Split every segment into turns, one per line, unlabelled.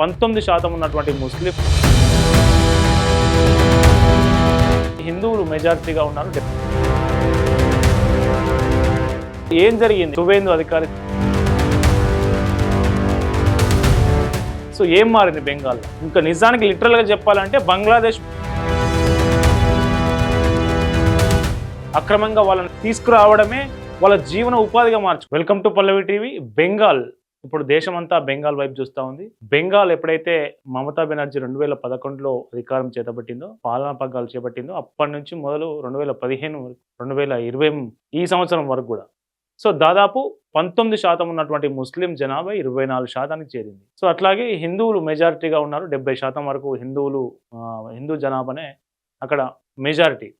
19% ఉన్నటువంటి ముస్లిం హిందువులు మెజారిటీగా ఉన్నారు. ఏం జరిగింది? సువేందు అధికారి సో ఏం మారింది బెంగాల్లో? ఇంకా నిజానికి లిటరల్గా చెప్పాలంటే బంగ్లాదేశ్ అక్రమంగా వాళ్ళని తీసుకురావడమే వాళ్ళ జీవన ఉపాధిగా మార్చు. Welcome to Pallavi TV. Bengal ఇప్పుడు దేశమంతా బెంగాల్ వైపు చూస్తూ ఉంది. బెంగాల్ ఎప్పుడైతే మమతా బెనర్జీ 2011లో అధికారం చేపట్టిందో, పాలనా పగ్గాలు చేపట్టిందో, అప్పటి నుంచి మొదలు 2015 2020 ఈ సంవత్సరం వరకు కూడా సో దాదాపు 19% ఉన్నటువంటి ముస్లిం జనాభా 24% చేరింది. సో అట్లాగే హిందువులు మెజారిటీగా ఉన్నారు. 70% వరకు హిందూ జనాభానే అక్కడ మెజారిటీ.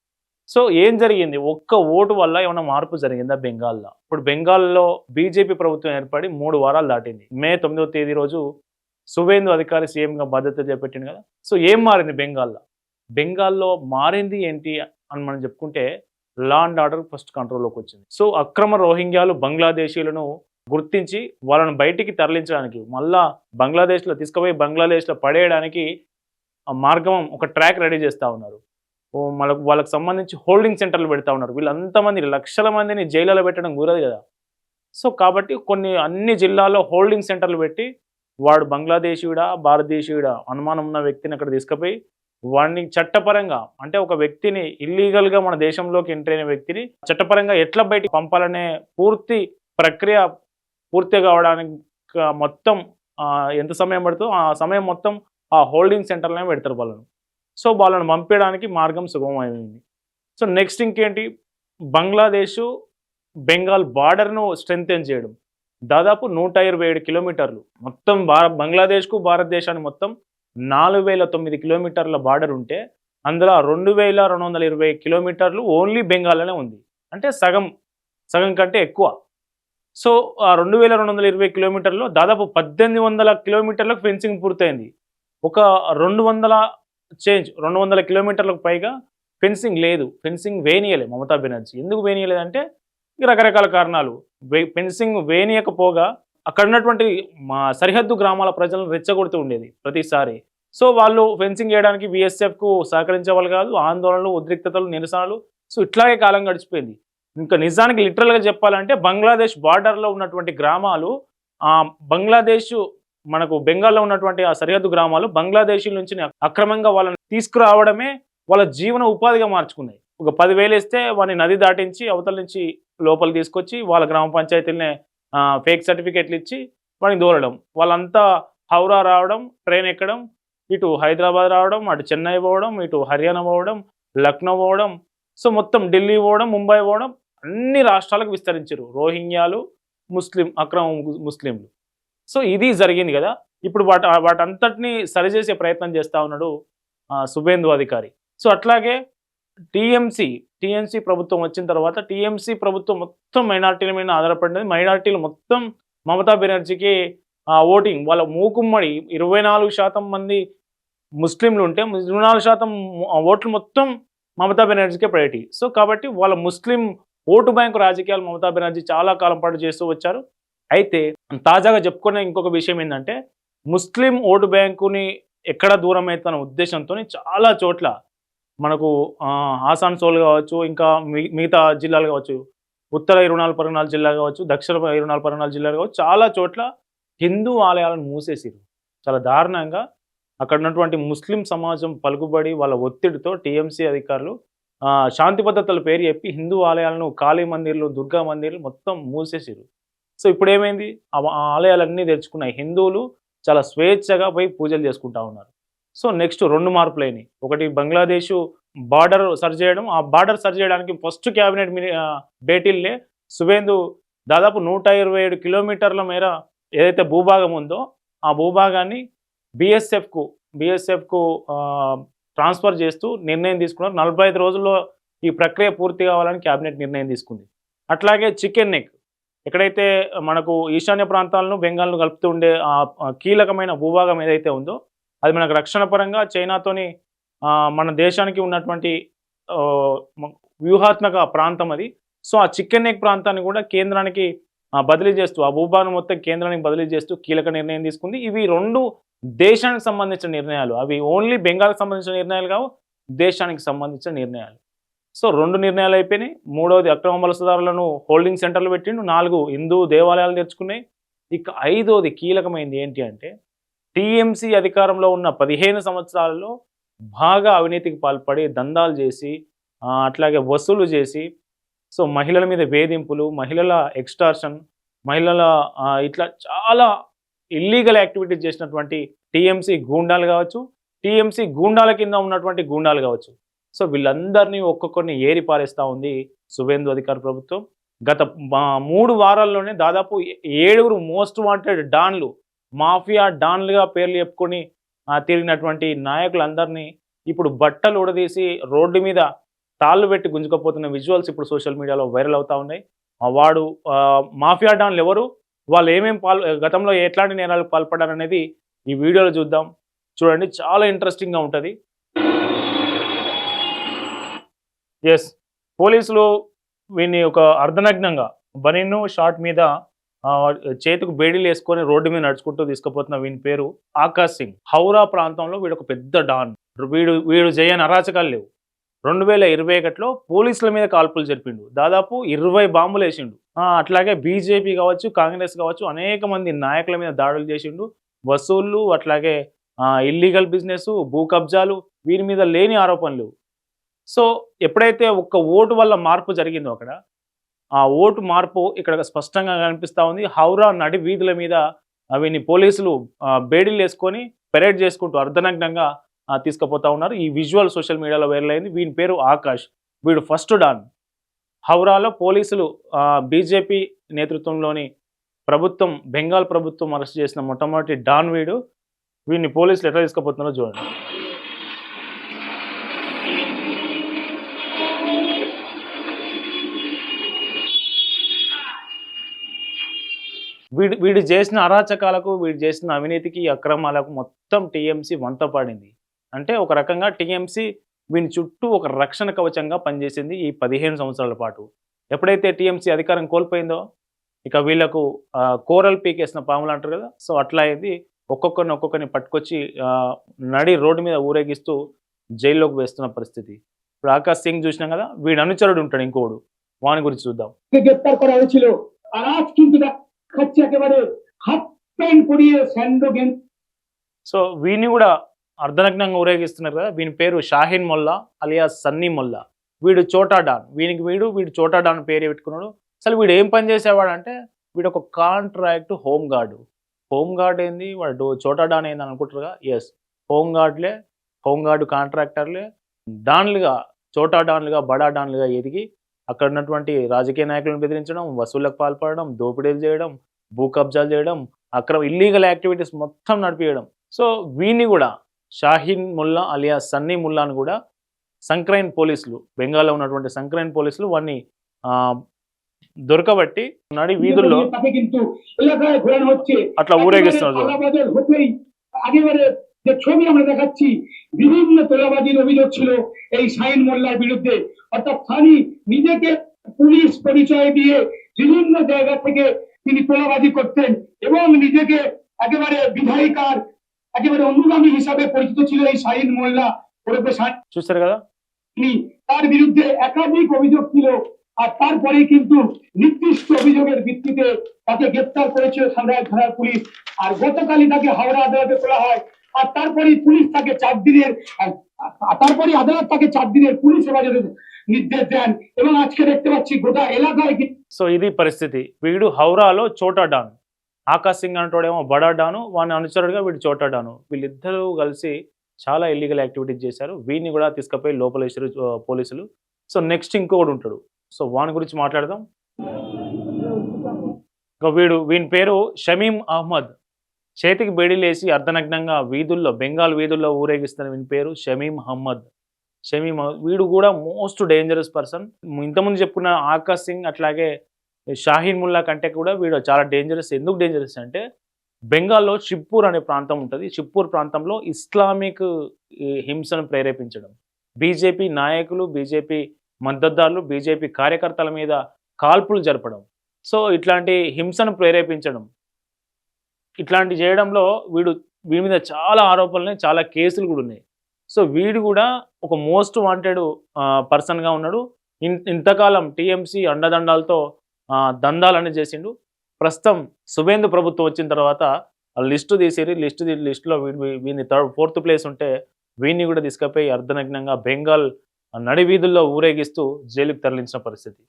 సో ఏం జరిగింది? ఒక్క ఓటు వల్ల ఏమైనా మార్పు జరిగిందా బెంగాల్లో? ఇప్పుడు బెంగాల్లో బీజేపీ ప్రభుత్వం ఏర్పడి 3 వారాలు దాటింది. మే 9వ తేదీ రోజు సువేందు అధికారి సీఎంగా బాధ్యత చేపట్టింది కదా. సో ఏం మారింది బెంగాల్లో? బెంగాల్లో మారింది ఏంటి అని మనం చెప్పుకుంటే లా అండ్ ఆర్డర్ ఫస్ట్ కంట్రోల్లోకి వచ్చింది. సో అక్రమ రోహింగ్యాలు బంగ్లాదేశీలను గుర్తించి వాళ్ళని బయటికి తరలించడానికి, మళ్ళా బంగ్లాదేశ్లో తీసుకుపోయి బంగ్లాదేశ్లో పడేయడానికి ఆ మార్గం ఒక ట్రాక్ రెడీ చేస్తూ ఉన్నారు. వాళ్ళకి సంబంధించి హోల్డింగ్ సెంటర్లు పెడతా ఉన్నారు. వీళ్ళంతమంది లక్షల మందిని జైల్లో పెట్టడం కుదరదు కదా. సో కాబట్టి అన్ని జిల్లాల్లో హోల్డింగ్ సెంటర్లు పెట్టి వాడు బంగ్లాదేశీయుడా భారతదేశీయుడా అనుమానం ఉన్న వ్యక్తిని అక్కడ తీసుకుపోయి వాడిని చట్టపరంగా, అంటే ఒక వ్యక్తిని ఇల్లీగల్గా మన దేశంలోకి ఎంటర్ అయిన వ్యక్తిని చట్టపరంగా ఎట్లా బయటికి పంపాలనే పూర్తి ప్రక్రియ పూర్తి కావడానికి మొత్తం ఎంత సమయం పడుతుందో ఆ సమయం మొత్తం ఆ హోల్డింగ్ సెంటర్లోనే పెడతారు వాళ్ళను. సో వాళ్ళని పంపించడానికి మార్గం సుగమమైంది. సో నెక్స్ట్ ఇంకేంటి? బంగ్లాదేశ్ బెంగాల్ బార్డర్ను స్ట్రెంగ్తెన్ చేయడం. దాదాపు 127 కిలోమీటర్లు మొత్తం బంగ్లాదేశ్కు భారతదేశానికి మొత్తం 4009 కిలోమీటర్ల బార్డర్ ఉంటే అందులో 2220 కిలోమీటర్లు ఓన్లీ బెంగాల్లోనే ఉంది. అంటే సగం కంటే ఎక్కువ. సో ఆ 2220 కిలోమీటర్లో దాదాపు 1800 కిలోమీటర్లకు ఫెన్సింగ్ పూర్తయింది. ఒక 200 కిలోమీటర్లకు పైగా ఫెన్సింగ్ లేదు. ఫెన్సింగ్ వేనియలే మమతా బెనర్జీ. ఎందుకు వేనియలేదంటే రకరకాల కారణాలు. ఫెన్సింగ్ వేనియకపోగా అక్కడ ఉన్నటువంటి మా సరిహద్దు గ్రామాల ప్రజలను రెచ్చగొడుతూ ఉండేది ప్రతిసారి. సో వాళ్ళు ఫెన్సింగ్ చేయడానికి బీఎస్ఎఫ్కు సహకరించే వాళ్ళు కాదు. ఆందోళనలు, ఉద్రిక్తతలు, నిరసనలు. సో ఇట్లాగే కాలం గడిచిపోయింది. ఇంకా నిజానికి లిటరల్గా చెప్పాలంటే బంగ్లాదేశ్ బార్డర్లో ఉన్నటువంటి గ్రామాలు బంగ్లాదేశ్ మనకు బెంగాల్లో ఉన్నటువంటి ఆ సరిహద్దు గ్రామాలు బంగ్లాదేశీల నుంచి అక్రమంగా వాళ్ళని తీసుకురావడమే వాళ్ళ జీవన ఉపాధిగా మార్చుకున్నాయి. ఒక 10,000 ఇస్తే వాడిని నది దాటించి అవతల నుంచి లోపల తీసుకొచ్చి వాళ్ళ గ్రామ పంచాయతీలనే ఫేక్ సర్టిఫికేట్లు ఇచ్చి వాడిని దూరడం. వాళ్ళంతా హౌరా రావడం, ట్రైన్ ఎక్కడం, ఇటు హైదరాబాద్ రావడం, అటు చెన్నై పోవడం, ఇటు హర్యానా పోవడం, లక్నో పోవడం, సో మొత్తం ఢిల్లీ పోవడం, ముంబై పోవడం, అన్ని రాష్ట్రాలకు విస్తరించారు రోహింగ్యాలు, అక్రమ ముస్లింలు. సో ఇది జరిగింది కదా. ఇప్పుడు వాటంతటిని సరిచేసే ప్రయత్నం చేస్తూ ఉన్నాడు సువేందు అధికారి. సో అట్లాగే టీఎంసీ ప్రభుత్వం వచ్చిన తర్వాత టీఎంసీ ప్రభుత్వం మొత్తం మైనార్టీల మీద ఆధారపడినది. మైనార్టీలు మొత్తం మమతా బెనర్జీకి ఓటింగ్ వాళ్ళ మూకుమ్మడి 24% మంది ముస్లింలు ఉంటే 24% ఓట్లు మొత్తం మమతా బెనర్జీకే ప్రయారిటీ. సో కాబట్టి వాళ్ళ ముస్లిం ఓటు బ్యాంకు రాజకీయాలు మమతా బెనర్జీ చాలా కాలం పాటు చేస్తూ వచ్చారు. అయితే తాజాగా చెప్పుకునే ఇంకొక విషయం ఏంటంటే ముస్లిం ఓటు బ్యాంకుని ఎక్కడ దూరం అవుతున్న ఉద్దేశంతో చాలా చోట్ల మనకు ఆసాన్సోల్ కావచ్చు, ఇంకా మిగతా జిల్లాలు కావచ్చు, ఉత్తర 24 పరగణాల జిల్లా కావచ్చు, దక్షిణ 24 పరగణాల జిల్లాలు కావచ్చు, చాలా చోట్ల హిందూ ఆలయాలను మూసేసిరు. చాలా దారుణంగా అక్కడ ఉన్నటువంటి ముస్లిం సమాజం పలుకుబడి వాళ్ళ ఒత్తిడితో టీఎంసీ అధికారులు శాంతి భద్రతల పేరు చెప్పి హిందూ ఆలయాలను, కాళీ మందిర్లు, దుర్గా మందిర్లు మొత్తం మూసేసిరు. సో ఇప్పుడు ఏమైంది? ఆ ఆలయాలన్నీ తెరుచుకున్నాయి. హిందువులు చాలా స్వేచ్ఛగా పోయి పూజలు చేసుకుంటా ఉన్నారు. సో నెక్స్ట్ 2 మార్పులు అయినాయి. ఒకటి బంగ్లాదేశ్ బార్డర్ సరి చేయడం. ఆ బార్డర్ సరి చేయడానికి ఫస్ట్ క్యాబినెట్ భేటీలే సువేందు దాదాపు 127 కిలోమీటర్ల మేర ఏదైతే భూభాగం ఉందో ఆ భూభాగాన్ని బీఎస్ఎఫ్కు ట్రాన్స్ఫర్ చేస్తూ నిర్ణయం తీసుకున్నారు. 45 రోజుల్లో ఈ ప్రక్రియ పూర్తి కావాలని క్యాబినెట్ నిర్ణయం తీసుకుంది. అట్లాగే చికెన్ నెక్, ఎక్కడైతే మనకు ఈశాన్య ప్రాంతాలను బెంగాల్ను కలుపుతూ ఉండే కీలకమైన భూభాగం ఏదైతే ఉందో అది మనకు రక్షణ పరంగా చైనాతోని మన దేశానికి ఉన్నటువంటి వ్యూహాత్మక ప్రాంతం అది. సో ఆ చికెన్ నెక్ ప్రాంతాన్ని కూడా కేంద్రానికి బదిలీ చేస్తూ, ఆ భూభాగం మొత్తం కేంద్రానికి బదిలీ చేస్తూ కీలక నిర్ణయం తీసుకుంది. ఇవి 2 దేశానికి సంబంధించిన నిర్ణయాలు. అవి ఓన్లీ బెంగాల్‌కి సంబంధించిన నిర్ణయాలు కావు, దేశానికి సంబంధించిన నిర్ణయాలు. సో 2 నిర్ణయాలు అయిపోయినాయి. మూడోది అక్రమ వలసదారులను హోల్డింగ్ సెంటర్‌లు పెట్టిండు. 4 హిందూ దేవాలయాలు తెరుచుకున్నాయి. ఇక ఐదోది కీలకమైనది ఏంటి అంటే టీఎంసీ అధికారంలో ఉన్న 15 సంవత్సరాలలో బాగా అవినీతికి పాల్పడి దందాలు చేసి అట్లాగే వసూలు చేసి సో మహిళల మీద వేధింపులు, మహిళల ఎక్స్టార్షన్, మహిళల ఇట్లా చాలా ఇల్లీగల్ యాక్టివిటీస్ చేసినటువంటి టీఎంసీ గూండాలు కావచ్చు, టీఎంసీ గూండాల కింద ఉన్నటువంటి గూండాలు కావచ్చు. సో వీళ్ళందరినీ ఒక్కొక్కరిని ఏరి పారేస్తూ ఉంది శువేందు అధికార ప్రభుత్వం. గత 3 వారాల్లోనే దాదాపు 7 మోస్ట్ వాంటెడ్ డాన్లు, మాఫియా డాన్లుగా పేర్లు చెప్పుకొని తిరిగినటువంటి నాయకులందరినీ ఇప్పుడు బట్టలు ఉడదీసి రోడ్డు మీద తాళ్ళు పెట్టి గుంజుకపోతున్న విజువల్స్ ఇప్పుడు సోషల్ మీడియాలో వైరల్ అవుతూ ఉన్నాయి. వాడు మాఫియా డాన్లు ఎవరు, వాళ్ళు ఏమేమి గతంలో ఎట్లాంటి నేరాలకు పాల్పడ్డారనేది ఈ వీడియోలో చూద్దాం. చూడండి, చాలా ఇంట్రెస్టింగ్గా ఉంటుంది. ఎస్, పోలీసులు వీడిని ఒక అర్ధనగ్నంగా బనీను షార్ట్ మీద చేతికి బేడీలు వేసుకొని రోడ్డు మీద నడుచుకుంటూ తీసుకుపోతున్న వీని పేరు ఆకాష్ సింగ్. హౌరా ప్రాంతంలో వీడు ఒక పెద్ద డాన్. వీడు చేయని అరాచకాలు లేవు. 2021లో పోలీసుల మీద కాల్పులు జరిపిండు. దాదాపు 20 బాంబులు వేసిండు. అట్లాగే బీజేపీ కావచ్చు, కాంగ్రెస్ కావచ్చు, అనేక మంది నాయకుల మీద దాడులు చేసిండు. వసూళ్లు, అట్లాగే ఇల్లీగల్ బిజినెస్, భూ కబ్జాలు, వీరి మీద లేని ఆరోపణలు. సో ఎప్పుడైతే ఒక్క ఓటు వల్ల మార్పు జరిగిందో అక్కడ ఆ ఓటు మార్పు ఇక్కడ స్పష్టంగా కనిపిస్తూ ఉంది. హౌరా నడి వీధుల మీద వీని పోలీసులు బేడీలు వేసుకొని పెరేడ్ చేసుకుంటూ అర్ధనగ్నంగా తీసుకుపోతా ఉన్నారు. ఈ విజువల్ సోషల్ మీడియాలో వైరల్ అయింది. వీని పేరు ఆకాష్. వీడు ఫస్ట్ డాన్. హౌరాలో పోలీసులు బీజేపీ నేతృత్వంలోని ప్రభుత్వం, బెంగాల్ ప్రభుత్వం అరెస్ట్ చేసిన మొట్టమొదటి డాన్ వీడు. వీడిని పోలీసులు ఎట్లా తీసుకుపోతున్నారో చూడండి. వీడు చేసిన అరాచకాలకు, వీడు చేసిన అవినీతికి, అక్రమాలకు మొత్తం టీఎంసీ వంత పాడింది. అంటే ఒక రకంగా టీఎంసీ వీని చుట్టూ ఒక రక్షణ కవచంగా పనిచేసింది ఈ 15 సంవత్సరాల పాటు. ఎప్పుడైతే టీఎంసీ అధికారం కోల్పోయిందో ఇక వీళ్ళకు కోరల్ పీకేసిన పాములు అంటారు కదా, సో అట్లా అయింది. ఒక్కొక్కరిని పట్టుకొచ్చి నడి రోడ్డు మీద ఊరేగిస్తూ జైల్లోకి వేస్తున్న పరిస్థితి. ఇప్పుడు ఆకాష్ సింగ్ చూసినాం కదా, వీడి అనుచరుడు ఉంటాడు ఇంకోడు, వాని గురించి చూద్దాం. సో వీని కూడా అర్ధనగ్నంగా ఊరేగిస్తున్నారు కదా. వీని పేరు షాహీన్ మొల్లా అలియాస్ సన్నీ మొల్లా. వీడు చోటా డాన్. వీడు చోటా డాన్ పేరు పెట్టుకున్నాడు. అసలు వీడు ఏం పని చేసేవాడు అంటే వీడు ఒక contract home guard. Home guard ఏంది, వాడు చోటా డాన్ ఏంది అనుకుంటారుగా. ఎస్, హోమ్ గార్డు కాంట్రాక్టర్లే డాన్లుగా, చోటా డాన్లుగా, బడా డాన్లుగా ఎదిగి అక్కడ ఉన్నటువంటి రాజకీయ నాయకులను బెదిరించడం, వసూళ్లకు పాల్పడడం, దోపిడీలు చేయడం, భూ కబ్జాలు చేయడం, ఇల్లీగల్ యాక్టివిటీస్ మొత్తం నడిపించడం. సో వీని కూడా షాహీన్ ముల్లా అలియాస్ సన్నీ ముల్లాను కూడా సంక్రైన్ పోలీసులు, బెంగాల్లో ఉన్నటువంటి సంక్రైన్ పోలీసులు వాడిని దొరకబట్టి నడి వీధుల్లో అట్లా ఊరేగిస్తున్నారు. যে ছবি আমরা দেখাচ্ছি, বিভিন্ন তোলাবাজির অভিযোগ ছিল এই শাহিন মোল্লার বিরুদ্ধে। অর্থাৎ সানি নিজেকে পুলিশ পরিচয় দিয়ে বিভিন্ন জায়গা থেকে তিনি তোলাবাজি করতেন এবং নিজেকে একেবারে বিধায়িকার একেবারে অনুগামী হিসাবে পরিচিত ছিল এই শাহিন মোল্লা। చూస్తారు కదా, তার বিরুদ্ধে একাধিক অভিযোগ ছিল। আর তারপরেই কিন্তু নির্দিষ্ট অভিযোগের ভিত্তিতে তাকে গ্রেপ্তার করেছিল সামরাইল থানার পুলিশ। আর গতকালই তাকে হাওড়া আদালতে তোলা হয়। আর তারপরেই পুলিশ তাকে 4 দিনের আদালত তাকে 4 দিনের পুলিশ হেফাজতে నిర్దేశం দেন এবং আজকে দেখতে পাচ্ছি গোটা এলাকায়। సో ఇది పరిస్థితి. వీడు హౌరాలో చోటా డాన్. ఆకాష్ సింగ్ అంటోడేమో బడా డాను, వాని అనుచరుడుగా వీడు చోటా డాను. వీళ్ళిద్దరూ కలిసి చాలా ఇల్లీగల్ యాక్టివిటీస్ చేశారు. వీడిని కూడా తీసుకుపోయి లోపల వేసారు పోలీసులు. సో నెక్స్ట్ ఇంకొకడు ఉంటాడు. సో వాని గురించి మాట్లాడదాం. వీని పేరు షమీమ్ అహ్మద్. చేతికి బేడీలేసి అర్ధనగ్నంగా వీధుల్లో, బెంగాల్ వీధుల్లో ఊరేగిస్తున్న వీని పేరు షమీమ్ అహ్మద్. వీడు కూడా మోస్ట్ డేంజరస్ పర్సన్. ఇంతకుముందు చెప్పుకున్న ఆకాష్ సింగ్ అట్లాగే షాహీన్ ముల్లా కంటే కూడా వీడు చాలా డేంజరస్. ఎందుకు డేంజరస్ అంటే బెంగాల్లో షిప్పూర్ అనే ప్రాంతం ఉంటుంది. షిప్పూర్ ప్రాంతంలో ఇస్లామిక్ హింసను ప్రేరేపించడం, బీజేపీ నాయకులు, బీజేపీ మద్దతుదారులు, బీజేపీ కార్యకర్తల మీద కాల్పులు జరపడం, సో ఇట్లాంటి హింసను ప్రేరేపించడం, ఇట్లాంటి చేయడంలో వీడు వీడి మీద చాలా ఆరోపణలు, చాలా కేసులు కూడా ఉన్నాయి. సో వీడు కూడా ఒక మోస్ట్ వాంటెడ్ పర్సన్గా ఉన్నాడు. ఇంతకాలం టీఎంసీ అండదండాలతో దందాలన్నీ చేసిండు. ప్రస్తుతం సువేందు ప్రభుత్వం వచ్చిన తర్వాత లిస్టు తీసిరి. లిస్టులో వీడిని ఫోర్త్ ప్లేస్ ఉంటే వీడిని కూడా తీసుకుపోయి అర్ధనగ్నంగా బెంగాల్ నడి వీధుల్లో ఊరేగిస్తూ జైలుకు తరలించిన పరిస్థితి.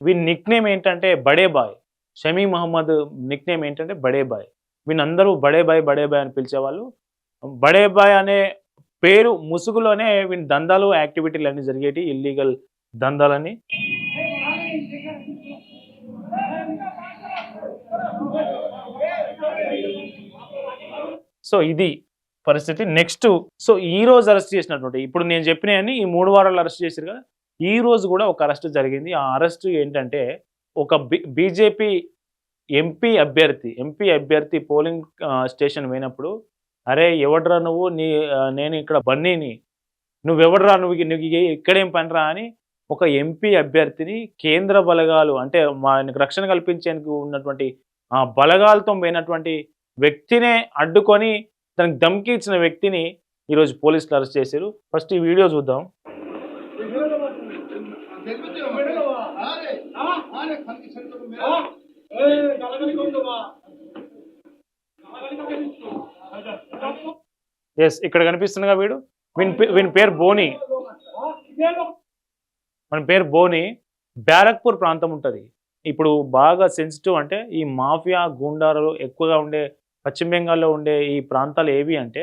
వీని నిక్ నేమ్ ఏంటంటే బడే బాయ్. షమీ మహమ్మద్ నిక్ నేమ్ ఏంటంటే బడే బాయ్. వీళ్ళందరూ బడే బాయ్ అని పిలిచేవాళ్ళు. బడే బాయ్ అనే పేరు ముసుగులోనే వీని దందాలు, యాక్టివిటీలు అన్నీ జరిగేటి, ఇల్లీగల్ దందాలని. సో ఇది పరిస్థితి. నెక్స్ట్ సో ఈ రోజు అరెస్ట్ చేసినటువంటి, ఇప్పుడు నేను చెప్పినవన్నీ ఈ 3 వారాలు అరెస్ట్ చేశారు కదా, ఈ రోజు కూడా ఒక అరెస్ట్ జరిగింది. ఆ అరెస్ట్ ఏంటంటే ఒక బీజేపీ ఎంపీ అభ్యర్థి పోలింగ్ స్టేషన్ పోయినప్పుడు, అరే ఎవడ్రా నువ్వు, నేను ఇక్కడ బన్నీని, నువ్వెవడ్రా, నువ్వు ఇక్కడేం పనిరా అని ఒక ఎంపీ అభ్యర్థిని కేంద్ర బలగాలు, అంటే ఆయనకు రక్షణ కల్పించేందుకు ఉన్నటువంటి ఆ బలగాలతో పోయినటువంటి వ్యక్తినే అడ్డుకొని తనకు ధమ్కి ఇచ్చిన వ్యక్తిని ఈరోజు పోలీసులు అరెస్ట్ చేశారు. ఫస్ట్ ఈ వీడియో చూద్దాం. ఎస్, ఇక్కడ కనిపిస్తుందిగా వీడు. వీని పేరు బోని. మన పేరు బోని. బ్యారక్పూర్ ప్రాంతం ఉంటుంది. ఇప్పుడు బాగా సెన్సిటివ్ అంటే ఈ మాఫియా గూండాలు ఎక్కువగా ఉండే పశ్చిమ బెంగాల్లో ఉండే ఈ ప్రాంతాలు ఏవి అంటే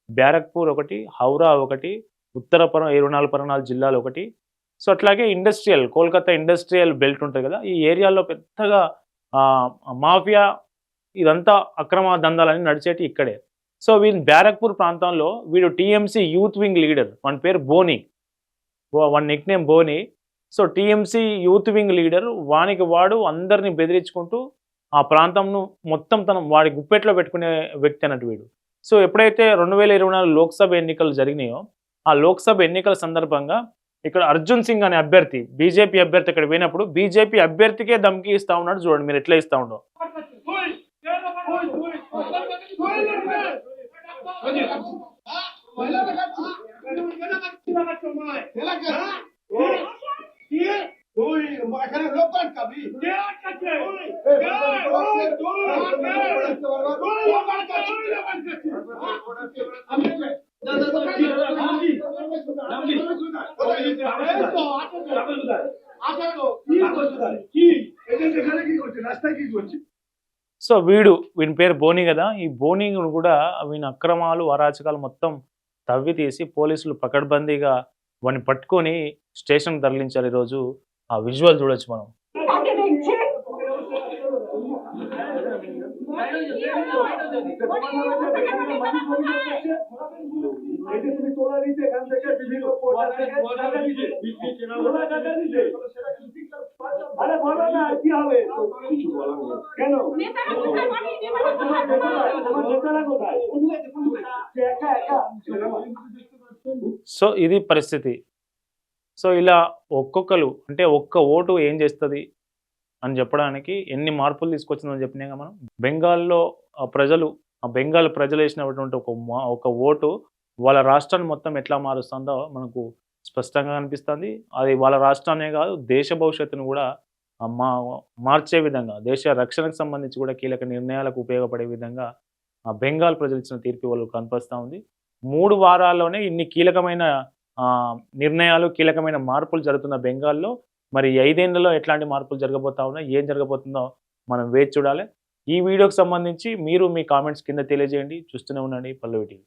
బ్యారక్పూర్ ఒకటి, హౌరా ఒకటి, ఉత్తర 24 పరగనాలు జిల్లాలు ఒకటి. సో అట్లాగే కోల్కతా ఇండస్ట్రియల్ బెల్ట్ ఉంటుంది కదా, ఈ ఏరియాలో పెద్దగా మాఫియా ఇదంతా అక్రమ దందాలన్నీ నడిచేటి ఇక్కడే. సో వీళ్ళు బ్యారక్పూర్ ప్రాంతంలో వీడు టీఎంసీ యూత్ వింగ్ లీడర్. మన పేరు Boni, one nickname Boni. So TMC youth wing leader. వాడు అందరినీ బెదిరించుకుంటూ ఆ ప్రాంతంను మొత్తం వాడి గుప్పెట్లో పెట్టుకునే వ్యక్తి అన్నట్టు వీడు. సో ఎప్పుడైతే 2024 లోక్సభ ఎన్నికలు జరిగినాయో, ఆ లోక్సభ ఎన్నికల సందర్భంగా ఇక్కడ అర్జున్ సింగ్ అనే అభ్యర్థి, బీజేపీ అభ్యర్థి ఇక్కడ పోయినప్పుడు బీజేపీ అభ్యర్థికే ధమ్కి ఇస్తా ఉన్నాడు. చూడండి మీరు ఎట్లా ఇస్తా ఉండో. సో వీని పేరు బోని కదా. ఈ బోని కూడా వీని అక్రమాలు, అరాచకాలు మొత్తం తవ్వి తీసి పోలీసులు పకడ్బందీగా వాడిని పట్టుకొని స్టేషన్ తరలించారు. ఈరోజు ఆ విజువల్ చూడొచ్చు మనం. సో ఇది పరిస్థితి. సో ఇలా ఒక్కొక్కరు అంటే ఒక్క ఓటు ఏం చేస్తుంది అని చెప్పడానికి ఎన్ని మార్పులు తీసుకొచ్చిందని చెప్పినాక మనం బెంగాల్లో బెంగాల్ ప్రజలు వేసినటువంటి ఒక ఓటు వాళ్ళ రాష్ట్రాన్ని మొత్తం ఎట్లా మారుస్తుందో మనకు స్పష్టంగా కనిపిస్తుంది. అది వాళ్ళ రాష్ట్రాన్నే కాదు, దేశ భవిష్యత్తును కూడా మార్చే విధంగా, దేశ రక్షణకు సంబంధించి కూడా కీలక నిర్ణయాలకు ఉపయోగపడే విధంగా బెంగాల్ ప్రజలు ఇచ్చిన తీర్పు వాళ్ళు కనిపిస్తూ ఉంది. 3 వారాల్లోనే ఇన్ని కీలకమైన నిర్ణయాలు, కీలకమైన మార్పులు జరుగుతున్న బెంగాల్లో మరి 5 ఏళ్లలో ఎట్లాంటి మార్పులు జరగబోతా ఉన్నాయి, ఏం జరగబోతుందో మనం వేచి చూడాలి. ఈ వీడియోకి సంబంధించి మీరు మీ కామెంట్స్ కింద తెలియజేయండి. చూస్తూనే ఉండండి పల్లవి టీవీ.